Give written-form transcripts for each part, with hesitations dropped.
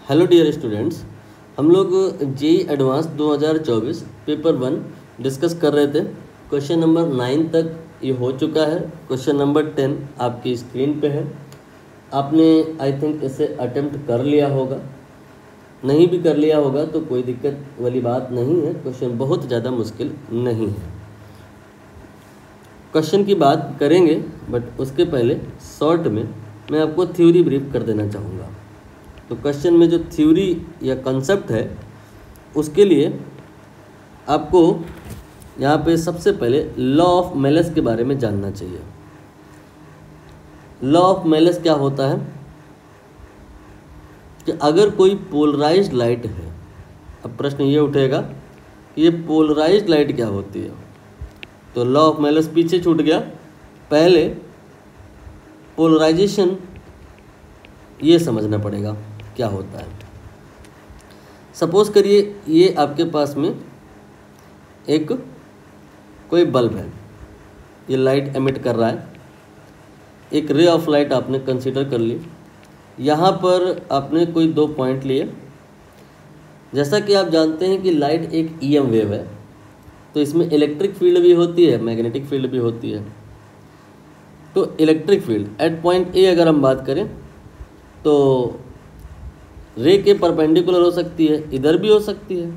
Hello dear students, हम लोग JEE advance 2024 paper 1 discuss कर रहे थे। क्वेश्चन नंबर 9 तक ये हो चुका है। क्वेश्चन नंबर 10 आपकी स्क्रीन पे है। आपने आई थिंक इसे अटेम्प्ट कर लिया होगा, नहीं भी कर लिया होगा तो कोई दिक्कत वाली बात नहीं है। क्वेश्चन बहुत ज़्यादा मुश्किल नहीं है। क्वेश्चन की बात करेंगे, बट उसके पहले शॉर्ट में मैं आपको थ्योरी ब्रीफ कर देना चाहूँगा। तो क्वेश्चन में जो थ्योरी या कॉन्सेप्ट है उसके लिए आपको यहाँ पे सबसे पहले लॉ ऑफ मेलस के बारे में जानना चाहिए। लॉ ऑफ मेलस क्या होता है कि अगर कोई पोलराइज्ड लाइट है, अब प्रश्न ये उठेगा कि ये पोलराइज्ड लाइट क्या होती है। तो लॉ ऑफ मेलस पीछे छूट गया। पहले पोलराइजेशन ये समझना पड़ेगा क्या होता है। सपोज करिए ये आपके पास में एक कोई बल्ब है, ये लाइट एमिट कर रहा है। एक रे ऑफ लाइट आपने कंसीडर कर ली। यहाँ पर आपने कोई दो पॉइंट लिए। जैसा कि आप जानते हैं कि लाइट एक ईएम वेव है, तो इसमें इलेक्ट्रिक फील्ड भी होती है, मैग्नेटिक फील्ड भी होती है। तो electric field at point A अगर हम बात करें तो रे के परपेंडिकुलर हो सकती है, इधर भी हो सकती है,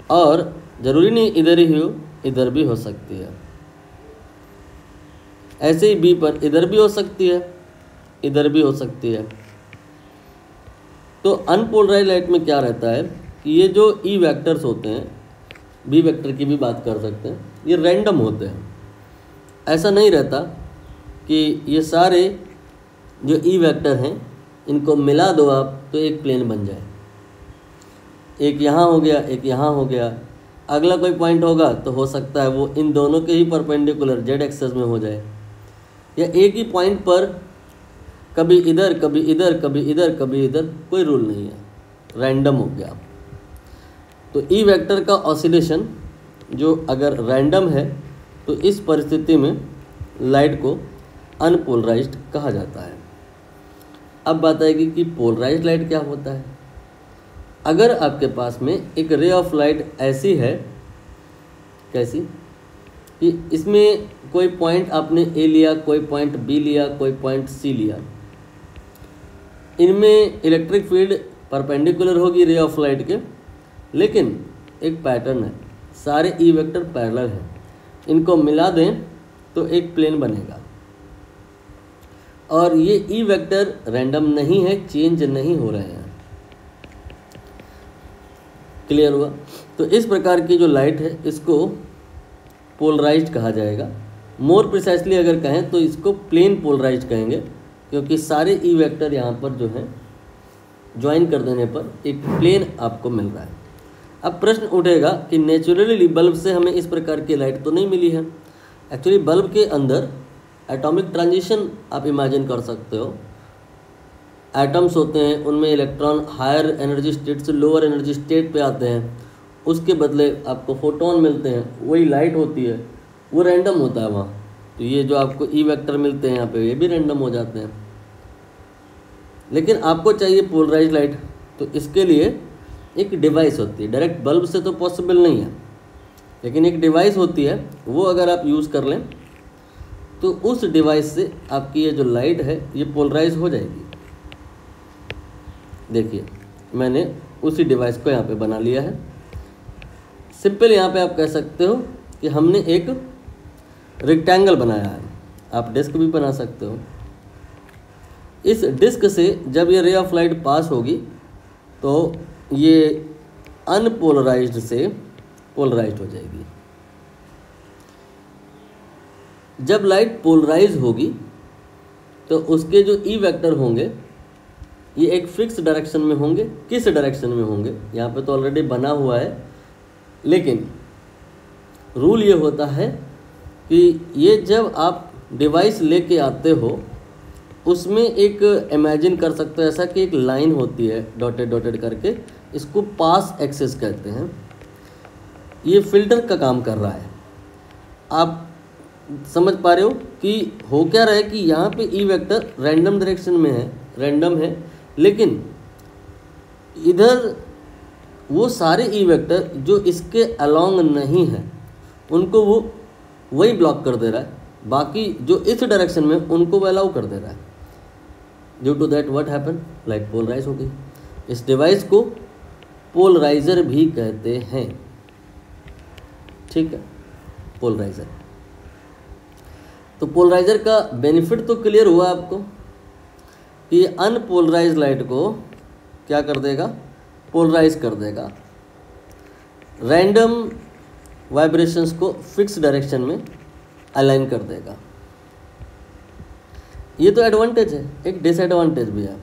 और ज़रूरी नहीं इधर ही हो, इधर भी हो सकती है। ऐसे ही बी पर इधर भी हो सकती है, इधर भी हो सकती है। तो अनपोलराइज्ड लाइट में क्या रहता है कि ये जो ई वेक्टर्स होते हैं, बी वेक्टर की भी बात कर सकते हैं, ये रैंडम होते हैं। ऐसा नहीं रहता कि ये सारे जो ई वेक्टर हैं इनको मिला दो आप तो एक प्लेन बन जाए। एक यहाँ हो गया, एक यहाँ हो गया, अगला कोई पॉइंट होगा तो हो सकता है वो इन दोनों के ही परपेंडिकुलर जेड एक्सेस में हो जाए, या एक ही पॉइंट पर कभी इधर कभी इधर कभी इधर कभी इधर, कोई रूल नहीं है, रैंडम हो गया। तो ई वेक्टर का ऑसिलेशन जो अगर रैंडम है तो इस परिस्थिति में लाइट को अनपोलराइज्ड कहा जाता है। अब बात आएगी कि पोलराइज्ड लाइट क्या होता है। अगर आपके पास में एक रे ऑफ लाइट ऐसी है, कैसी कि इसमें कोई पॉइंट आपने ए लिया, कोई पॉइंट बी लिया, कोई पॉइंट सी लिया, इनमें इलेक्ट्रिक फील्ड परपेंडिकुलर होगी रे ऑफ लाइट के, लेकिन एक पैटर्न है, सारे ई वेक्टर पैरेलल हैं, इनको मिला दें तो एक प्लेन बनेगा। और ये ई वेक्टर रैंडम नहीं है, चेंज नहीं हो रहे हैं। क्लियर हुआ? तो इस प्रकार की जो लाइट है इसको पोलराइज्ड कहा जाएगा। मोर प्रिसाइसली अगर कहें तो इसको प्लेन पोलराइज्ड कहेंगे, क्योंकि सारे ई वेक्टर यहाँ पर जो हैं ज्वाइन कर देने पर एक प्लेन आपको मिल रहा है। अब प्रश्न उठेगा कि नेचुरली बल्ब से हमें इस प्रकार की लाइट तो नहीं मिली है। एक्चुअली बल्ब के अंदर एटॉमिक ट्रांजिशन आप इमेजिन कर सकते हो। एटम्स होते हैं, उनमें इलेक्ट्रॉन हायर एनर्जी स्टेट से लोअर एनर्जी स्टेट पे आते हैं, उसके बदले आपको फोटोन मिलते हैं, वही लाइट होती है, वो रैंडम होता है वहाँ। तो ये जो आपको ई वेक्टर मिलते हैं यहाँ पे, ये भी रैंडम हो जाते हैं। लेकिन आपको चाहिए पोलराइज्ड लाइट, तो इसके लिए एक डिवाइस होती है। डायरेक्ट बल्ब से तो पॉसिबल नहीं है, लेकिन एक डिवाइस होती है, वो अगर आप यूज़ कर लें तो उस डिवाइस से आपकी ये जो लाइट है ये पोलराइज हो जाएगी। देखिए मैंने उसी डिवाइस को यहाँ पे बना लिया है। सिंपल यहाँ पे आप कह सकते हो कि हमने एक रेक्टेंगल बनाया है, आप डिस्क भी बना सकते हो। इस डिस्क से जब ये रे ऑफ लाइट पास होगी तो ये अनपोलराइज्ड से पोलराइज्ड हो जाएगी। जब लाइट पोलराइज होगी तो उसके जो ई वेक्टर होंगे ये एक फिक्स डायरेक्शन में होंगे। किस डायरेक्शन में होंगे यहाँ पे तो ऑलरेडी बना हुआ है, लेकिन रूल ये होता है कि ये जब आप डिवाइस लेके आते हो उसमें एक इमेजिन कर सकते हो ऐसा कि एक लाइन होती है डॉटेड डॉटेड करके, इसको पास एक्सेस कहते हैं। ये फिल्टर का काम कर रहा है। आप समझ पा रहे हो कि हो क्या रहा है कि यहाँ पे ई वेक्टर रैंडम डायरेक्शन में है, रैंडम है, लेकिन इधर वो सारे ई वेक्टर जो इसके अलोंग नहीं हैं उनको वो वही ब्लॉक कर दे रहा है, बाकी जो इस डायरेक्शन में उनको वो अलाउ कर दे रहा है। Due to that what happen, light polarize हो गई। इस डिवाइस को पोलराइजर भी कहते हैं, ठीक है, पोलराइजर। तो पोलराइजर का बेनिफिट तो क्लियर हुआ आपको कि अनपोलराइज लाइट को क्या कर देगा, पोलराइज कर देगा, रैंडम वाइब्रेशंस को फिक्स डायरेक्शन में अलाइन कर देगा। ये तो एडवांटेज है। एक डिसएडवांटेज भी है।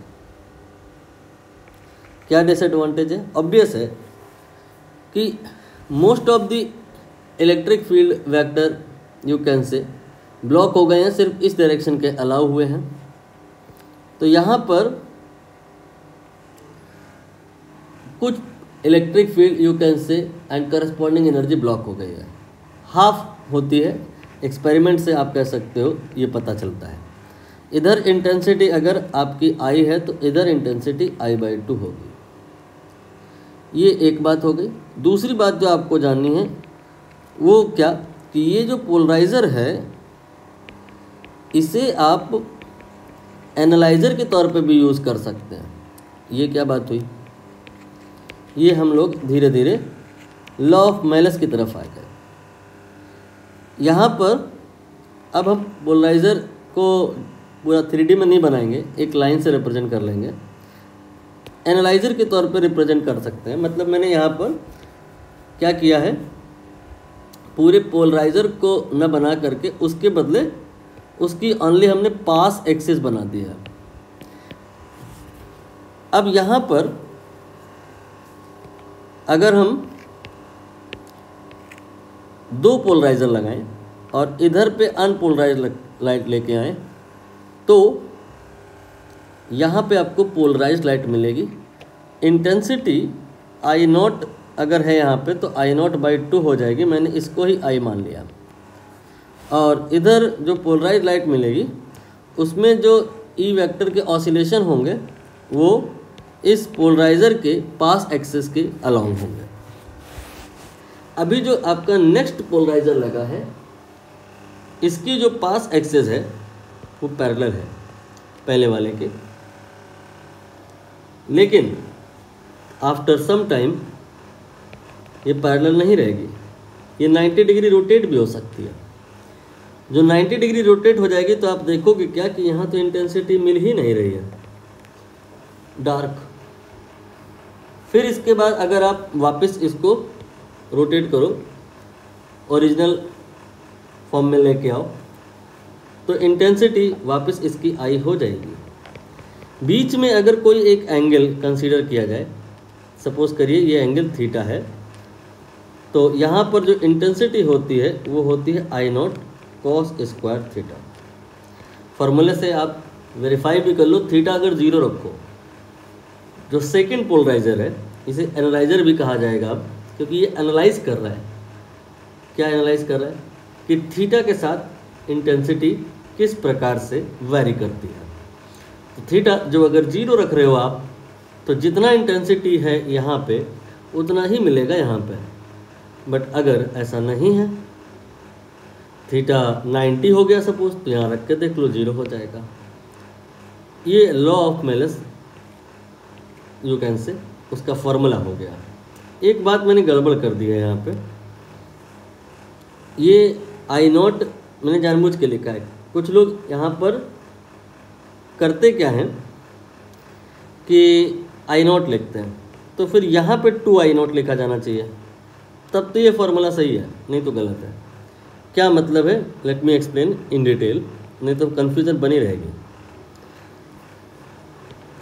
क्या डिसएडवांटेज है? ऑब्वियस है कि most of the electric field vector you can say block हो गए हैं, सिर्फ इस डायरेक्शन के अलाउ हुए हैं। तो यहाँ पर कुछ electric field you can say and corresponding energy block हो गई है, हाफ होती है। एक्सपेरिमेंट से आप कह सकते हो ये पता चलता है। इधर इंटेंसिटी अगर आपकी आई है तो इधर इंटेंसिटी I/2 होगी। ये एक बात हो गई। दूसरी बात जो आपको जाननी है वो क्या, कि ये जो पोलराइज़र है इसे आप एनालाइज़र के तौर पे भी यूज़ कर सकते हैं। ये क्या बात हुई? ये हम लोग धीरे धीरे लॉ ऑफ मेलस की तरफ आ गए। यहाँ पर अब हम पोलराइज़र को पूरा 3D में नहीं बनाएंगे, एक लाइन से रिप्रेजेंट कर लेंगे। एनालाइज़र के तौर पे रिप्रेजेंट कर सकते हैं। मतलब मैंने यहाँ पर क्या किया है, पूरे पोलराइज़र को न बना करके उसके बदले उसकी ओनली हमने पास एक्सिस बना दिया है। अब यहाँ पर अगर हम दो पोलराइज़र लगाएं और इधर पे अनपोलराइज लाइट लेके आएँ तो यहाँ पे आपको पोलराइज लाइट मिलेगी। इंटेंसिटी I0 अगर है यहाँ पे तो I0/2 हो जाएगी। मैंने इसको ही I मान लिया। और इधर जो पोलराइज लाइट मिलेगी उसमें जो ई वेक्टर के ऑसिलेशन होंगे वो इस पोलराइज़र के पास एक्सिस के अलोंग होंगे। अभी जो आपका नेक्स्ट पोलराइज़र लगा है इसकी जो पास एक्सिस है वो पैरेलल है पहले वाले के, लेकिन आफ्टर सम टाइम ये पैरेलल नहीं रहेगी। ये 90 डिग्री रोटेट भी हो सकती है। जो 90 डिग्री रोटेट हो जाएगी तो आप देखोगे क्या कि यहाँ तो इंटेंसिटी मिल ही नहीं रही है, डार्क। फिर इसके बाद अगर आप वापस इसको रोटेट करो, ओरिजिनल फॉर्म में लेके आओ, तो इंटेंसिटी वापस इसकी आई हो जाएगी। बीच में अगर कोई एक एंगल कंसीडर किया जाए, सपोज करिए ये एंगल थीटा है, तो यहाँ पर जो इंटेंसिटी होती है वो होती है I0 cos स्क्वायर थीटा। फार्मूले से आप वेरीफाई भी कर लो। थीटा अगर 0 रखो, जो सेकंड पोलराइज़र है इसे एनालाइज़र भी कहा जाएगा अब, क्योंकि ये एनालाइज कर रहा है। क्या एनालाइज कर रहा है कि थीटा के साथ इंटेंसिटी किस प्रकार से वेरी करती है। तो थीटा जो अगर 0 रख रहे हो आप, तो जितना इंटेंसिटी है यहाँ पे उतना ही मिलेगा यहाँ पे। बट अगर ऐसा नहीं है, थीटा 90 हो गया सपोज, तो यहाँ रख के देख लो 0 हो जाएगा। ये law of Malus you can say उसका फॉर्मूला हो गया। एक बात मैंने गड़बड़ कर दी है यहाँ पे, ये I0 मैंने जानबूझ के लिखा है। कुछ लोग यहाँ पर करते क्या हैं कि I0 लिखते हैं, तो फिर यहाँ पे 2I0 लिखा जाना चाहिए, तब तो ये फॉर्मूला सही है, नहीं तो गलत है। क्या मतलब है, let me explain in detail, नहीं तो कन्फ्यूज़न बनी रहेगी।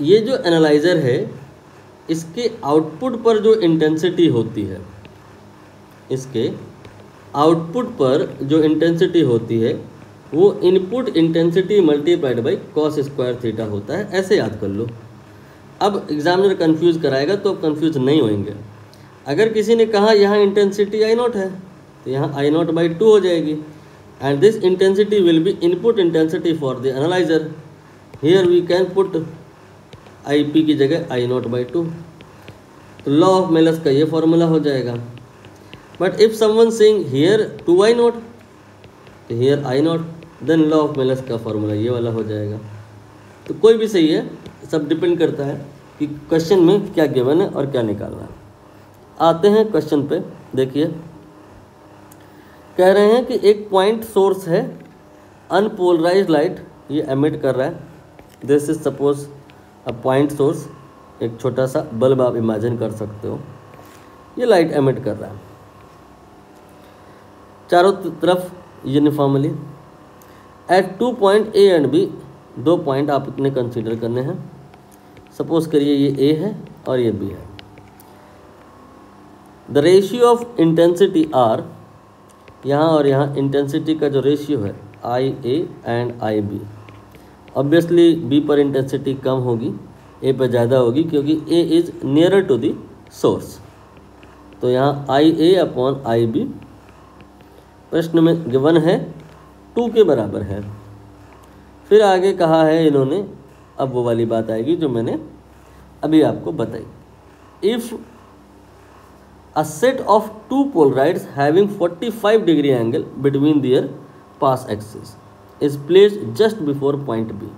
ये जो एनालाइज़र है इसके आउटपुट पर जो इंटेंसिटी होती है, इसके आउटपुट पर जो इंटेंसिटी होती है वो input intensity multiplied by cos square theta होता है। ऐसे याद कर लो। अब एग्जामिनर कंफ्यूज कराएगा तो अब कंफ्यूज नहीं होंगे। अगर किसी ने कहा यहाँ इंटेंसिटी I0 है तो यहाँ I0/2 हो जाएगी, and this intensity will be input intensity for the analyser. Here we can put IP की जगह I0/2। तो लॉ ऑफ मेलस का ये फॉर्मूला हो जाएगा। But if someone saying here 2i0 तो here i0, then law of Malus का formula ये वाला हो जाएगा। तो कोई भी सही है, सब डिपेंड करता है कि क्वेश्चन में क्या गिवन है और क्या निकालना है। आते हैं क्वेश्चन पे, देखिए कह रहे हैं कि एक पॉइंट सोर्स है, अनपोलराइज्ड लाइट ये एमिट कर रहा है। This is suppose a point source, एक छोटा सा बल्ब आप इमेजिन कर सकते हो, ये लाइट एमिट कर रहा है चारों तरफ uniformly. At 2 point A and B, 2 point आप इतने कंसीडर करने हैं। सपोज करिए ये ए है और ये बी है। The ratio of intensity R, यहाँ और यहाँ इंटेंसिटी का जो रेशियो है I A and I B. Obviously B पर इंटेंसिटी कम होगी, ए पर ज़्यादा होगी, क्योंकि A is nearer to the source. तो यहाँ आई ए अपॉन आई बी प्रश्न में गिवन है 2 के बराबर है। फिर आगे कहा है इन्होंने, अब वो वाली बात आएगी जो मैंने अभी आपको बताई। If a set of 2 polaroids having 45 degree angle between their pass axis is placed just before point B,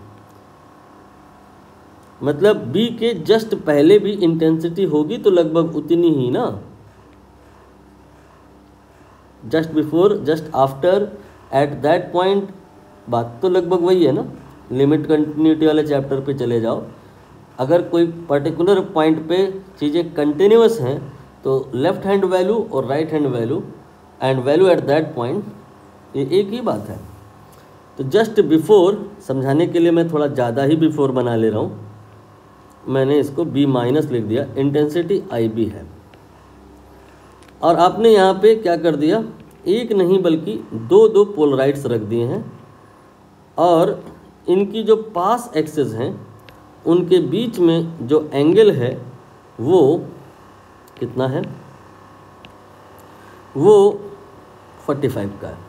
मतलब बी के जस्ट पहले भी इंटेंसिटी होगी तो लगभग उतनी ही ना, just before, just after, at that point, बात तो लगभग वही है ना। लिमिट कंटिन्यूटी वाले चैप्टर पे चले जाओ, अगर कोई पर्टिकुलर पॉइंट पे चीज़ें कंटिन्यूअस हैं तो लेफ्ट हैंड वैल्यू और right hand value and value eight that point ये एक ही बात है। तो जस्ट बिफोर समझाने के लिए मैं थोड़ा ज़्यादा ही बिफोर बना ले रहा हूँ, मैंने इसको बी माइनस लिख दिया, इंटेंसिटी आई बी है। और आपने यहाँ पे क्या कर दिया, एक नहीं बल्कि 2 पोलराइड्स रख दिए हैं और इनकी जो पास एक्सिस हैं उनके बीच में जो एंगल है वो कितना है, वो 45 का है।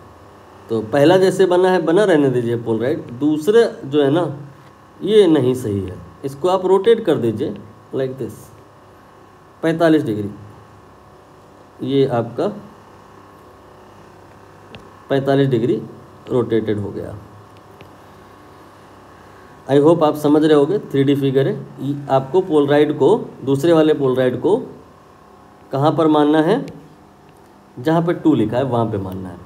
तो पहला जैसे बना है बना रहने दीजिए पोलराइड, दूसरा जो है ना ये नहीं सही है, इसको आप रोटेट कर दीजिए लाइक दिस 45 डिग्री, ये आपका 45 डिग्री रोटेटेड हो गया। आई होप आप समझ रहे होगे, 3D फिगर है। आपको पोलराइड को, दूसरे वाले पोलराइड को कहाँ पर मानना है, जहाँ पे 2 लिखा है वहाँ पे मानना है।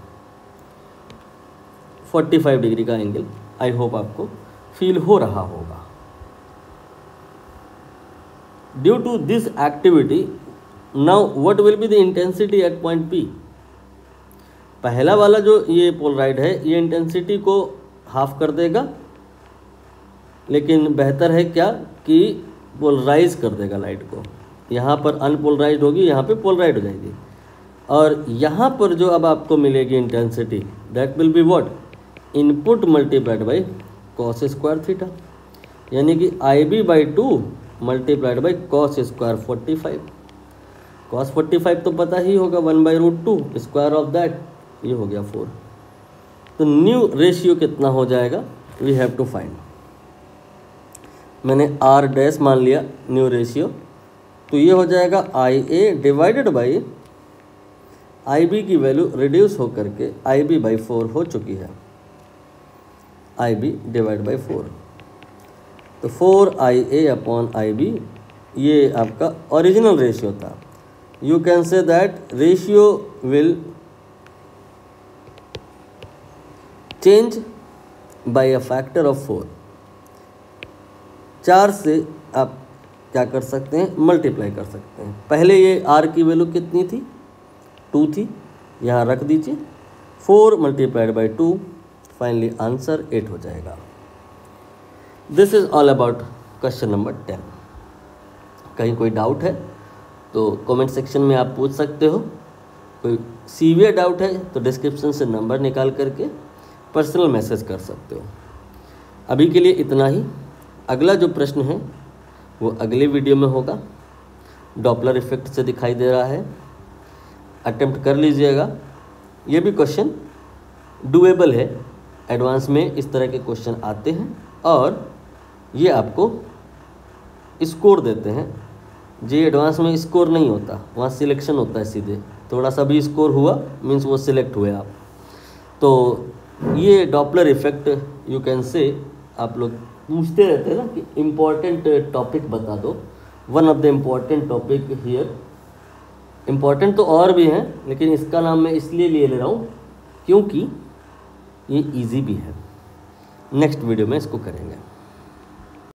45 डिग्री का एंगल, आई होप आपको फील हो रहा होगा। Due to this activity now what will be the intensity at point P। पहला वाला जो ये पोलराइड है ये इंटेंसिटी को हाफ कर देगा, लेकिन बेहतर है क्या कि पोलराइज कर देगा लाइट को। यहाँ पर अनपोलराइज होगी, यहाँ पे पोलराइड हो जाएगी। और यहाँ पर जो अब आपको मिलेगी intensity, that will be what, input multiplied by cos square theta, यानी कि IB/2 multiplied by cos square 45। Cos 45 तो पता ही होगा, 1/√2 स्क्वायर ऑफ दैट, ये हो गया 4। तो न्यू रेशियो कितना हो जाएगा, वी हैव टू फाइंड। मैंने R' मान लिया न्यू रेशियो, तो ये हो जाएगा IA डिवाइडेड बाई IB की वैल्यू रिड्यूस होकर के IB/4 हो चुकी है, IB डिवाइड बाई 4। तो 4IA अपॉन IB ये आपका ओरिजिनल रेशियो था। You can say that ratio will change bye a factor of 4। 4 से आप क्या कर सकते हैं, मल्टीप्लाई कर सकते हैं। पहले ये R की वैल्यू कितनी थी, 2 थी, यहाँ रख दीजिए 4 मल्टीप्लाइड बाई 2, फाइनली आंसर 8 हो जाएगा। This is all about question number 10। कहीं कोई डाउट है तो कमेंट सेक्शन में आप पूछ सकते हो, कोई सीवियर डाउट है तो डिस्क्रिप्शन से नंबर निकाल करके पर्सनल मैसेज कर सकते हो। अभी के लिए इतना ही। अगला जो प्रश्न है वो अगले वीडियो में होगा, डॉपलर इफेक्ट से दिखाई दे रहा है, अटेम्प्ट कर लीजिएगा। ये भी क्वेश्चन डूएबल है, एडवांस में इस तरह के क्वेश्चन आते हैं और ये आपको स्कोर देते हैं जे एडवांस में स्कोर नहीं होता, वहाँ सिलेक्शन होता है सीधे, थोड़ा सा भी स्कोर हुआ मीन्स वो सिलेक्ट हुए आप। तो ये Doppler effect you can say, आप लोग पूछते रहते हैं ना कि इम्पॉर्टेंट टॉपिक बता दो, one of the important topic here, important तो और भी हैं लेकिन इसका नाम मैं इसलिए ले रहा हूँ क्योंकि ये इजी भी है। नेक्स्ट वीडियो में इसको करेंगे।